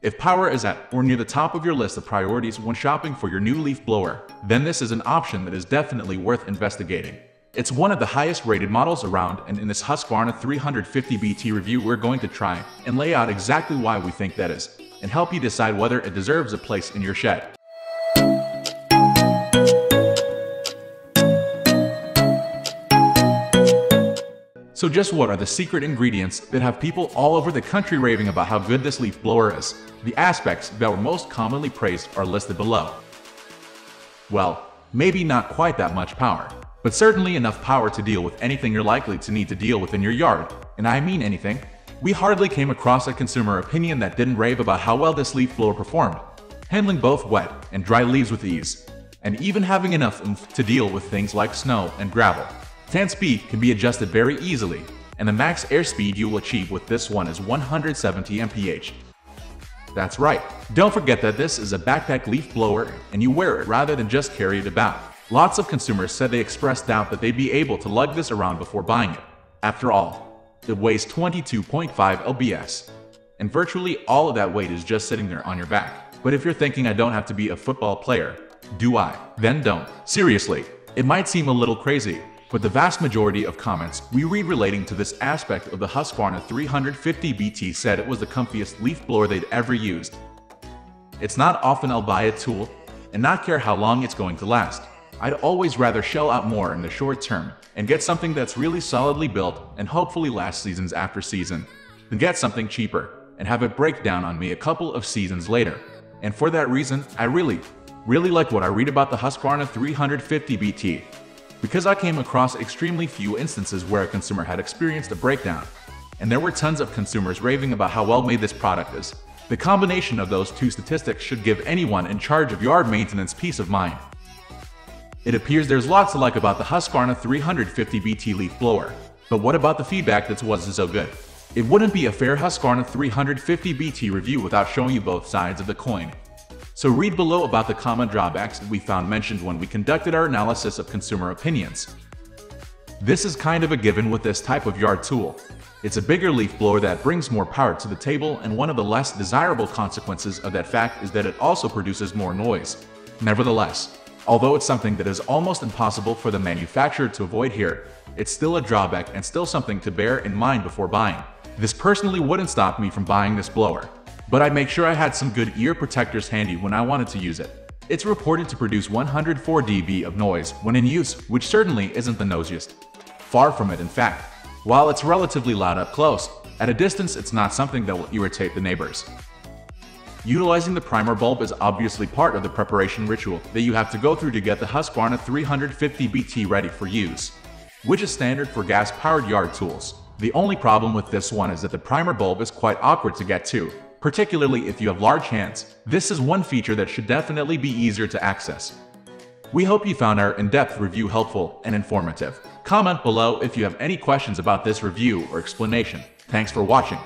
If power is at or near the top of your list of priorities when shopping for your new leaf blower, then this is an option that is definitely worth investigating. It's one of the highest rated models around, and in this Husqvarna 350BT review we're going to try and lay out exactly why we think that is, and help you decide whether it deserves a place in your shed. So just what are the secret ingredients that have people all over the country raving about how good this leaf blower is? The aspects that were most commonly praised are listed below. Well, maybe not quite that much power, but certainly enough power to deal with anything you're likely to need to deal with in your yard. And I mean anything. We hardly came across a consumer opinion that didn't rave about how well this leaf blower performed, handling both wet and dry leaves with ease, and even having enough oomph to deal with things like snow and gravel. Fan speed can be adjusted very easily, and the max airspeed you will achieve with this one is 170 mph. That's right, don't forget that this is a backpack leaf blower and you wear it rather than just carry it about. Lots of consumers said they expressed doubt that they'd be able to lug this around before buying it. After all, it weighs 22.5 lbs, and virtually all of that weight is just sitting there on your back. But if you're thinking I don't have to be a football player, do I? Then don't. Seriously, it might seem a little crazy, but the vast majority of comments we read relating to this aspect of the Husqvarna 350BT said it was the comfiest leaf blower they'd ever used. It's not often I'll buy a tool and not care how long it's going to last. I'd always rather shell out more in the short term and get something that's really solidly built and hopefully lasts seasons after season, than get something cheaper and have it break down on me a couple of seasons later. And for that reason, I really like what I read about the Husqvarna 350BT. Because I came across extremely few instances where a consumer had experienced a breakdown, and there were tons of consumers raving about how well made this product is. The combination of those two statistics should give anyone in charge of yard maintenance peace of mind. It appears there's lots to like about the Husqvarna 350BT leaf blower, but what about the feedback that wasn't so good? It wouldn't be a fair Husqvarna 350BT review without showing you both sides of the coin. So read below about the common drawbacks that we found mentioned when we conducted our analysis of consumer opinions. This is kind of a given with this type of yard tool. It's a bigger leaf blower that brings more power to the table, and one of the less desirable consequences of that fact is that it also produces more noise. Nevertheless, although it's something that is almost impossible for the manufacturer to avoid here, it's still a drawback and still something to bear in mind before buying. This personally wouldn't stop me from buying this blower, but I'd make sure I had some good ear protectors handy when I wanted to use it. It's reported to produce 104 dB of noise when in use, which certainly isn't the nosiest. Far from it, in fact. While it's relatively loud up close, at a distance it's not something that will irritate the neighbors. Utilizing the primer bulb is obviously part of the preparation ritual that you have to go through to get the Husqvarna 350BT ready for use, which is standard for gas-powered yard tools. The only problem with this one is that the primer bulb is quite awkward to get to, particularly if you have large hands. This is one feature that should definitely be easier to access. We hope you found our in-depth review helpful and informative. Comment below if you have any questions about this review or explanation. Thanks for watching.